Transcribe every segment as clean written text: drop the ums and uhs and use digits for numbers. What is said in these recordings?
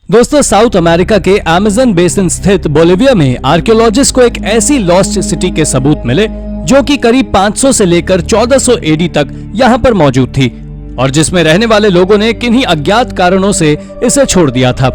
दोस्तों, south America के Amazon basin स्थित बोलिविया में आर्कियोलॉजिस्ट को एक ऐसी लॉस्ट सिटी के सबूत मिले जो कि करीब 500 से लेकर 1400 एडी तक यहाँ पर मौजूद थी और जिसमें रहने वाले लोगों ने किन्हीं अज्ञात कारणों से इसे छोड़ दिया था।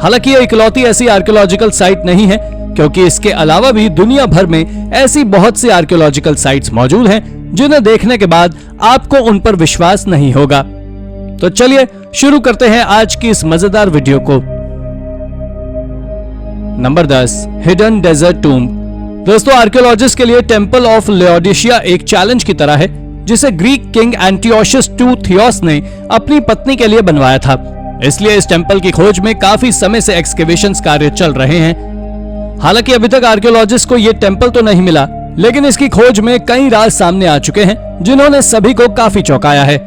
हालांकि यह इकलौती ऐसी आर्कियोलॉजिकल साइट नहीं है, क्योंकि इसके अलावा भी दुनिया भर में ऐसी बहुत सी आर्कियोलॉजिकल साइट्स मौजूद हैं जिन्हें देखने के बाद आपको उन पर विश्वास नहीं होगा। तो चलिए शुरू करते हैं आज की इस मजेदार वीडियो को। Number 10, hidden desert tomb. दोस्तों, आर्कियोलॉजिस्ट के लिए टेंपल ऑफ लेओडिशिया एक चैलेंज की तरह है, जिसे ग्रीक किंग एंटियोशस II थियोस ने अपनी पत्नी के लिए बनवाया था। इसलिए इस टेंपल की खोज में काफी समय से एक्सकेवेशंस कार्य चल रहे हैं। हालांकि अभी तक आर्कियोलॉजिस्ट को यह टेंपल तो नहीं मिला, लेकिन इसकी खोज में कई राज सामने आ चुके हैं जिन्होंने सभी को काफी चौंकाया है।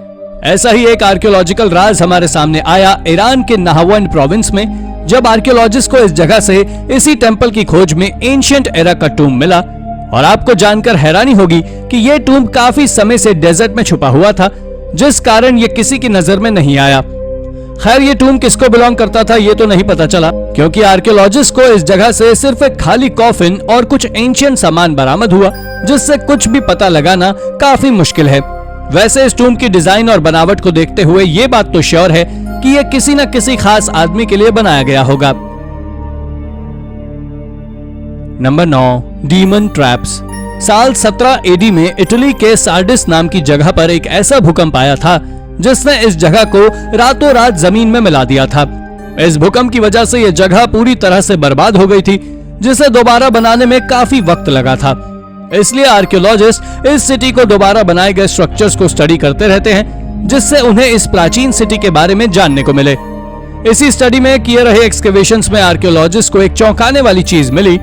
ऐसा ही एक आर्कियोलॉजिकल राज हमारे सामने आया ईरान के नाहवन प्रोविंस में, जब आर्कियोलॉजिस्ट को इस जगह से इसी टेंपल की खोज में एंशिएंट एरा का टूम्ब मिला। और आपको जानकर हैरानी होगी कि यह टूम्ब काफी समय से डेजर्ट में छुपा हुआ था, जिस कारण यह किसी की नजर में नहीं आया। खैर, ये टूम्ब किसको बिलोंग करता था ये तो नहीं पता चला, क्योंकि आर्कियोलॉजिस्ट को इस जगह से सिर्फ एक खाली कॉफिन और कुछ एंशिएंट सामान बरामद हुआ, जिससे कुछ भी पता लगाना काफी मुश्किल है। वैसे इस टूम्ब की डिजाइन और बनावट को देखते हुए ये बात तो श्योर है कि ये किसी न किसी खास आदमी के लिए बनाया गया होगा। Number 9, demon traps. साल 17 एडी में इटली के सार्डिस नाम की जगह पर एक ऐसा भूकंप आया था जिसने इस जगह को रातों रात जमीन में मिला दिया था। इस भूकंप की वजह से यह जगह पूरी तरह से बर्बाद हो गई थी, जिसे दोबारा बनाने में काफी वक्त लगा था। इसलिए आर्कियोलॉजिस्ट इस सिटी को दोबारा बनाए गए स्ट्रक्चर्स को स्टडी करते रहते हैं, जिससे उन्हें इस प्राचीन सिटी के बारे में जानने को मिले। इसी स्टडी में किए रहे एक्सकेवेशंस में आर्कियोलॉजिस्ट को एक चौंकाने वाली चीज मिली।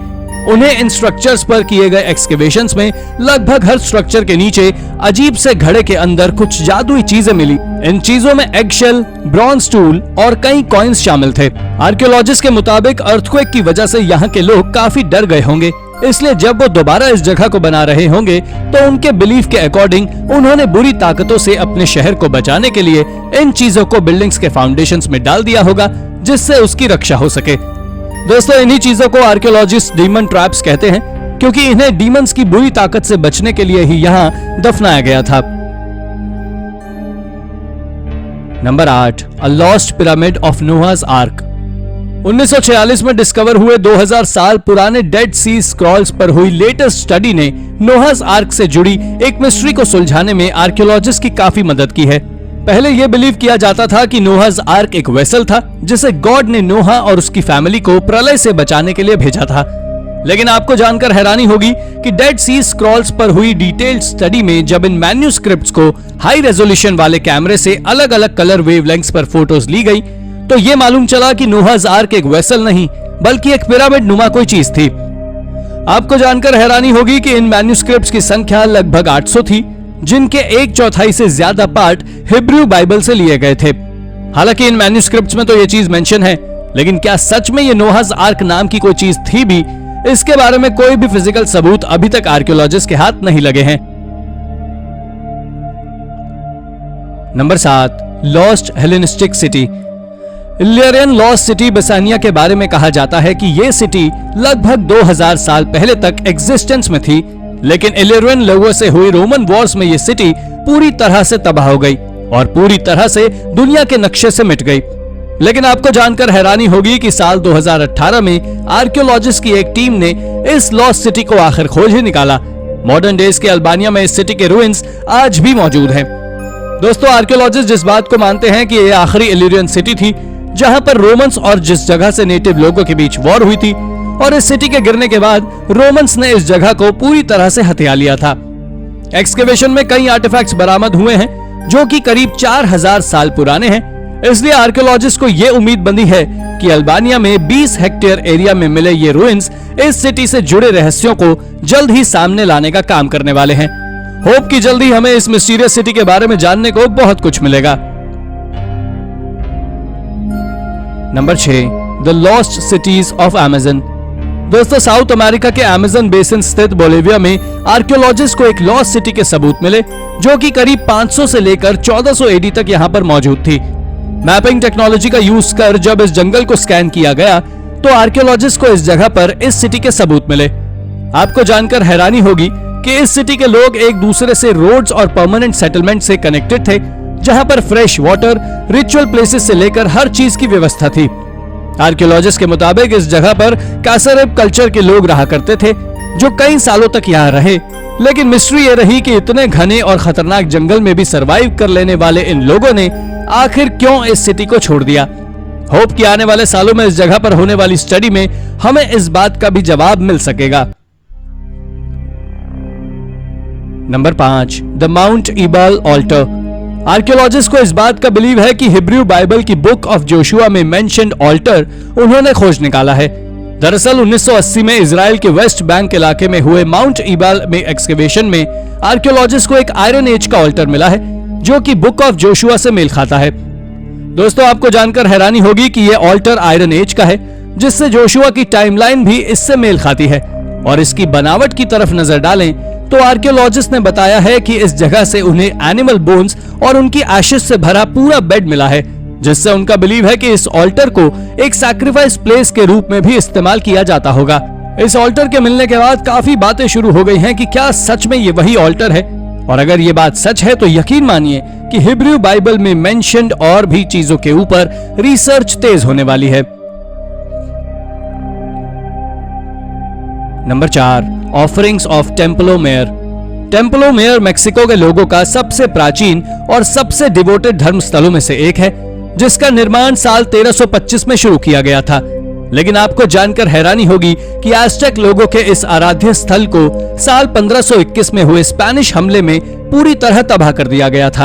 उन्हें इन स्ट्रक्चर्स पर किए गए एक्सकेवेशंस में लगभग हर स्ट्रक्चर के नीचे अजीब से घड़े के अंदर कुछ जादुई चीजें मिली। इन चीजों में एगशेल, ब्रॉन्ज टूल और कई कॉइन्स शामिल थे। आर्कियोलॉजिस्ट के मुताबिक अर्थक्वेक की वजह से यहाँ के लोग काफी डर गए होंगे, इसलिए जब वो दोबारा इस जगह को बना रहे होंगे तो उनके बिलीफ के अकॉर्डिंग उन्होंने बुरी ताकतों से अपने शहर को बचाने के लिए इन चीजों को बिल्डिंग्स के फाउंडेशंस में डाल दिया होगा, जिससे उसकी रक्षा हो सके। दोस्तों, इन्हीं चीजों को आर्कियोलॉजिस्ट डीमन ट्रैप्स कहते हैं, क्योंकि इन्हें डीमंस की बुरी ताकत से बचने के लिए ही यहाँ दफनाया गया था। Number 8, a lost pyramid of Noah's ark. 1946 में डिस्कवर हुए 2000 साल पुराने डेड सी स्क्रॉल्स पर हुई लेटेस्ट स्टडी ने नोआस आर्क से जुड़ी एक मिस्ट्री को सुलझाने में आर्कियोलॉजिस्ट की काफी मदद की है। पहले यह बिलीव किया जाता था कि नोआस आर्क एक वेसल था जिसे गॉड ने नोहा और उसकी फैमिली को प्रलय से बचाने के लिए भेजा था। लेकिन आपको जानकर हैरानी होगी कि डेड सी स्क्रॉल्स पर हुई डिटेल्ड स्टडी में जब इन मैन्यूस्क्रिप्ट्स को हाई रेजोल्यूशन वाले कैमरे से अलग अलग कलर वेवलेंथ्स पर फोटोज ली गई, तो ये मालूम चला कि नोआस आर्क एक वेसल नहीं बल्कि एक पिरामिड नुमा कोई चीज थी। आपको जानकर हैरानी होगी कि इन मैन्यूस्क्रिप्ट्स की संख्या लगभग 800 थी, जिनके 1/4 से ज्यादा पार्ट हिब्रू बाइबल से लिए गए थे। हालांकि इन मैन्यूस्क्रिप्ट्स में तो ये चीज मेंशन है, लेकिन क्या सच में ये नोआस आर्क नाम की कोई चीज थी भी, इसके बारे में कोई भी फिजिकल सबूत अभी तक आर्कियोलॉजिस्ट के हाथ नहीं लगे हैं। Number 7, lost Hellenistic city. Illyrian lost city Bassania के बारे में कहा जाता है कि यह सिटी लगभग 2000 साल पहले तक एग्जिस्टेंस में थी, लेकिन इलियरियन लोगों से हुई रोमन वॉर्स में यह सिटी पूरी तरह से तबाह हो गई और पूरी तरह से दुनिया के नक्शे से मिट गई। लेकिन आपको जानकर हैरानी होगी कि साल 2018 में आर्कियोलॉजिस्ट की एक टीम ने इस लॉस्ट सिटी को आखिर खोज ही निकाला। मॉडर्न डेज के अल्बानिया में इस सिटी के रुइंस आज भी मौजूद हैं। दोस्तों, आर्कियोलॉजिस्ट जिस बात को मानते हैं कि यह आखिरी इलियरियन सिटी थी जहां पर रोमन्स और जिस जगह से नेटिव लोगों के बीच वॉर हुई थी, और इस सिटी के गिरने के बाद रोमन्स ने इस जगह को पूरी तरह से हथिया लिया था। एक्सकेवेशन में कई आर्टिफैक्ट्स बरामद हुए हैं जो कि करीब 4000 साल पुराने हैं। इसलिए आर्कियोलॉजिस्ट को यह उम्मीद बंधी है कि अल्बानिया में 20 हेक्टेयर एरिया में मिले ये रुइंस इस सिटी से जुड़े रहस्यों को जल्द ही सामने लाने का काम करने वाले हैं। होप कि जल्दी हमें इस मिस्टीरियस सिटी के बारे में जानने को बहुत कुछ मिलेगा। Number 6, the lost cities of Amazon. दोस्तों, साउथ अमेरिका के अमेज़न बेसिन स्थित बोलिविया में आर्कियोलॉजिस्ट को एक लॉस्ट सिटी के सबूत मिले जो कि करीब 500 से लेकर 1400 एडी तक यहाँ पर मौजूद थी। मैपिंग टेक्नोलॉजी का यूज कर जब इस जंगल को स्कैन किया गया तो आर्कियोलॉजिस्ट को इस जगह पर इस सिटी के सबूत मिले। आपको जानकर हैरानी होगी कि इस सिटी के लोग एक दूसरे से रोड्स और परमानेंट सेटलमेंट से कनेक्टेड थे, जहां पर फ्रेश वाटर, रिचुअल प्लेसेस से लेकर हर चीज की व्यवस्था थी। आर्कियोलॉजिस्ट के मुताबिक इस जगह पर कासारेब कल्चर के लोग रहा करते थे, जो कई सालों तक यहाँ रहे। लेकिन मिस्ट्री ये रही कि इतने घने और खतरनाक जंगल में भी सरवाइव कर लेने वाले इन लोगों ने आखिर क्यों इस सिटी को छोड़ दिया। होप कि आने वाले सालों में इस जगह पर होने वाली स्टडी में हमें इस बात का भी जवाब मिल सकेगा। Number 5, the Mount Ebal altar. Archaeologist को इस बात का बिलीव है कि हिब्रू बाइबल की बुक ऑफ जोशुआ में मेंशन्ड ऑल्टर उन्होंने खोज निकाला है। दरअसल 1980 में इजराइल के वेस्ट बैंक इलाके में हुए माउंट ईबाल में एक्सकेवेशन में आर्कियोलॉजिस्ट को एक आयरन एज का ऑल्टर मिला है, जो कि बुक ऑफ जोशुआ से मेल खाता है। दोस्तों, आपको जानकर हैरानी होगी कि यह ऑल्टर आयरन एज का है, जिससे जोशुआ की टाइमलाइन भी इससे मेल खाती है। और इसकी बनावट की तरफ नजर डालें तो आर्कियोलॉजिस्ट ने बताया है कि इस जगह से उन्हें एनिमल बोन्स और उनकी एशेज से भरा पूरा बेड मिला है, जिससे उनका बिलीव है कि इस ऑल्टर को एक सैक्रिफाइस प्लेस के रूप में भी इस्तेमाल किया जाता होगा। इस ऑल्टर के मिलने के बाद काफी बातें शुरू हो गई हैं कि क्या सच में ये वही ऑल्टर है, और अगर ये बात सच है तो यकीन मानिए कि हिब्रू बाइबल में मेंशन्ड और भी चीजों के ऊपर रिसर्च तेज होने वाली है। Number 4, offerings of Templo Mayor. Templo Mayor Mexico के लोगों का सबसे प्राचीन और सबसे डिवोटेड धर्म स्थलों में से एक है, जिसका निर्माण साल 1325 में शुरू किया गया था। लेकिन आपको जानकर हैरानी होगी कि एज़टेक लोगों के इस आराध्य स्थल को साल 1521 में हुए स्पेनिश हमले में पूरी तरह तबाह कर दिया गया था।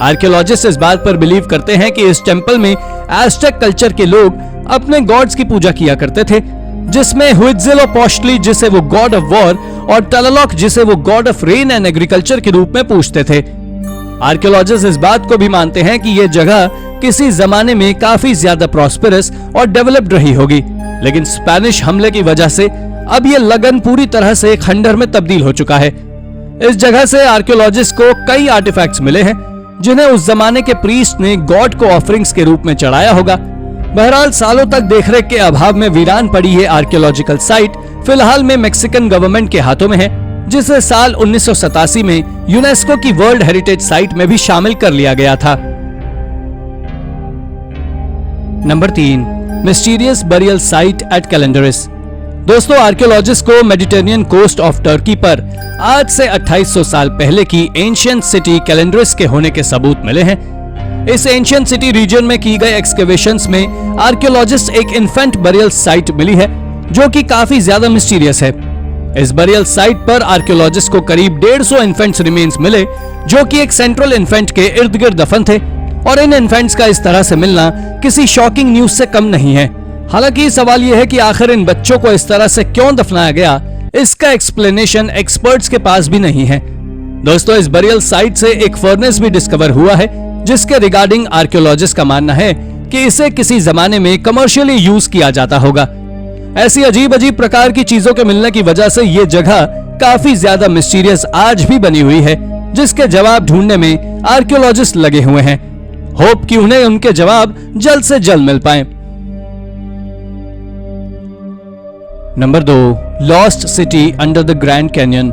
आर्कियोलॉजिस्ट इस बात पर बिलीव करते हैं कि इस टेम्पल में एज़टेक कल्चर के लोग अपने गॉड्स की पूजा किया करते थे, जिसमें हुइट्जिलोपोchtli जिसे वो गॉड ऑफ वॉर और टलालोक जिसे वो God of rain and agriculture के रूप में पूजते थे। आर्कियोलॉजिस्ट इस बात को भी मानते हैं कि यह जगह किसी जमाने में काफी ज्यादा प्रॉस्पेरस और डेवलप्ड रही होगी, लेकिन स्पेनिश हमले की वजह से अब यह लगन पूरी तरह से खंडहर में तब्दील हो चुका है। इस जगह से आर्कियोलॉजिस्ट को कई आर्टिफैक्ट्स मिले हैं, जिन्हें उस जमाने के प्रीस्ट ने गॉड को ऑफरिंग्स के रूप में चढ़ाया होगा। बहरहाल सालों तक देखरेख के अभाव में वीरान पड़ी ये आर्कियोलॉजिकल साइट फिलहाल में मेक्सिकन गवर्नमेंट के हाथों में है, जिसे साल 1987 में यूनेस्को की वर्ल्ड हेरिटेज साइट में भी शामिल कर लिया गया था। Number 3, mysterious burial site at Kelenderis. दोस्तों, आर्कियोलॉजिस्ट को मेडिटेरेनियन कोस्ट ऑफ टर्की पर आज से 2800 साल पहले की एंशिएंट सिटी कैलेंडरिस के होने के सबूत मिले हैं। इस एंशिएंट सिटी रीजन में की गई एक्सकेवेशंस में आर्कियोलॉजिस्ट एक इन्फेंट बरियल साइट मिली है, जो कि काफी ज्यादा मिस्टीरियस है। इस बरियल साइट पर आर्कियोलॉजिस्ट को करीब 150 इन्फेंट्स रिमेन्स मिले, जो कि एक सेंट्रल इन्फेंट के इर्द गिर्द दफन थे, और इन इन्फेंट्स का इस तरह से मिलना किसी शॉकिंग न्यूज से कम नहीं है। हालांकि सवाल यह है कि आखिर इन बच्चों को इस तरह से क्यों दफनाया गया, इसका एक्सप्लेनेशन एक्सपर्ट्स के पास भी नहीं है। दोस्तों, इस बरियल साइट से एक फर्नेस भी डिस्कवर हुआ है, जिसके रिगार्डिंग आर्कियोलॉजिस्ट का मानना है कि इसे किसी जमाने में कमर्शियली यूज किया जाता होगा। ऐसी अजीब अजीब प्रकार की चीजों के मिलने की वजह से ये जगह काफी ज्यादा मिस्टीरियस आज भी बनी हुई है, जिसके जवाब ढूंढने में आर्कियोलॉजिस्ट लगे हुए हैं। होप कि उन्हें उनके जवाब जल्द से जल्द मिल पाएं। Number 2, lost city under the grand Canyon.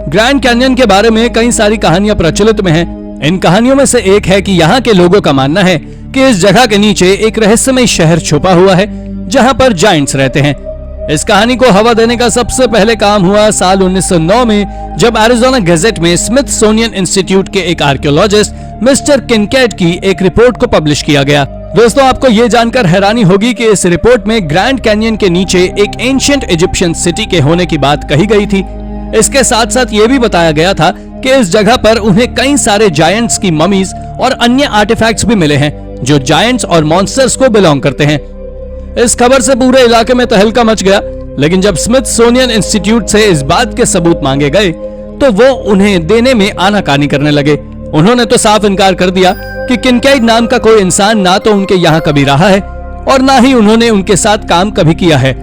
Grand Canyon के बारे में कई सारी कहानियां प्रचलित में हैं। इन कहानियों में से एक है कि यहाँ के लोगों का मानना है कि इस जगह के नीचे एक रहस्यमय शहर छुपा हुआ है, जहाँ पर जायंट्स रहते हैं। इस कहानी को हवा देने का सबसे पहले काम हुआ साल 1909 में, जब एरिज़ोना गैजेट में स्मिथसोनियन इंस्टीट्यूट के एक आर्कियोलॉजिस्ट मिस्टर किनकैड की एक रिपोर्ट को पब्लिश किया गया। दोस्तों, आपको ये जानकर हैरानी होगी कि इस रिपोर्ट में ग्रैंड कैन्यन के नीचे एक एंशिएंट इजिप्शियन सिटी के होने की बात कही गई थी। इसके साथ साथ ये भी बताया गया था कि इस जगह पर उन्हें कई सारे जायंट्स की ममीज और अन्य आर्टिफैक्ट्स भी मिले हैं, जो जायंट्स और मॉन्स्टर्स को बिलोंग करते हैं। इस खबर से पूरे इलाके में तहलका मच गया, लेकिन जब स्मिथसोनियन इंस्टीट्यूट से इस बात के सबूत मांगे गए तो वो उन्हें देने में आनाकानी करने लगे। उन्होंने तो साफ इनकार कर दिया कि किनकैड नाम का कोई इंसान ना तो उनके यहाँ कभी रहा है और ना ही उन्होंने उनके साथ काम कभी किया है।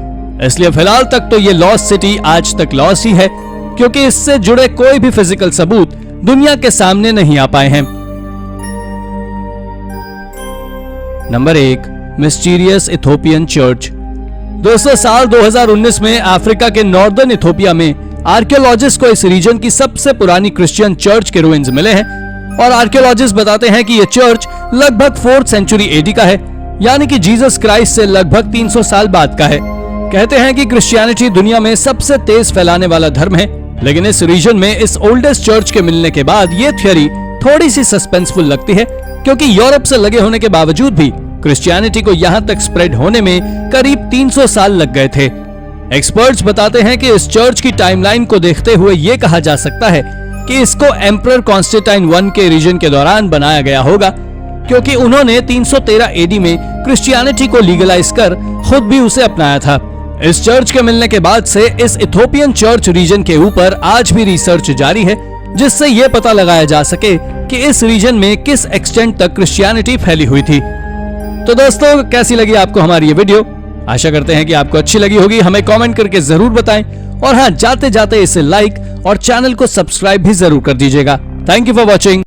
इसलिए फिलहाल तक तो ये लॉस्ट सिटी आज तक लॉस्ट ही है, क्योंकि इससे जुड़े कोई भी फिजिकल सबूत दुनिया के सामने नहीं आ पाए हैं। Number 1, mysterious Ethiopian church. दोस्तों, साल 2019 में अफ्रीका के नॉर्दर्न इथोपिया में आर्कियोलॉजिस्ट को इस रीजन की सबसे पुरानी क्रिश्चियन चर्च के रुइंस मिले हैं और आर्कियोलॉजिस्ट बताते हैं कि यह चर्च लगभग 4th सेंचुरी एडी का है, यानी कि जीसस क्राइस्ट से लगभग 300 साल बाद का है। कहते हैं कि क्रिश्चियनिटी दुनिया में सबसे तेज फैलाने वाला धर्म है, लेकिन इस रीजन में इस ओल्डेस्ट चर्च के मिलने के बाद ये थ्योरी थोड़ी सी सस्पेंसफुल लगती है, क्योंकि यूरोप से लगे होने के बावजूद भी क्रिश्चियनिटी को यहाँ तक स्प्रेड होने में करीब 300 साल लग गए थे। एक्सपर्ट्स बताते हैं कि इस चर्च की टाइमलाइन को देखते हुए ये कहा जा सकता है कि इसको एम्परर कॉन्स्टेंटाइन I के रीजन के दौरान बनाया गया होगा, क्योंकि उन्होंने 313 एडी में क्रिश्चियनिटी को लीगलाइज कर खुद भी उसे अपनाया था। इस चर्च के मिलने के बाद से इस इथोपियन चर्च रीजन के ऊपर आज भी रिसर्च जारी है, जिससे ये पता लगाया जा सके कि इस रीजन में किस एक्सटेंट तक क्रिश्चियनिटी फैली हुई थी। तो दोस्तों, कैसी लगी आपको हमारी ये वीडियो? आशा करते हैं कि आपको अच्छी लगी होगी। हमें कमेंट करके जरूर बताएं और हाँ, जाते जाते इसे लाइक और चैनल को सब्सक्राइब भी जरूर कर दीजिएगा। Thank you for watching.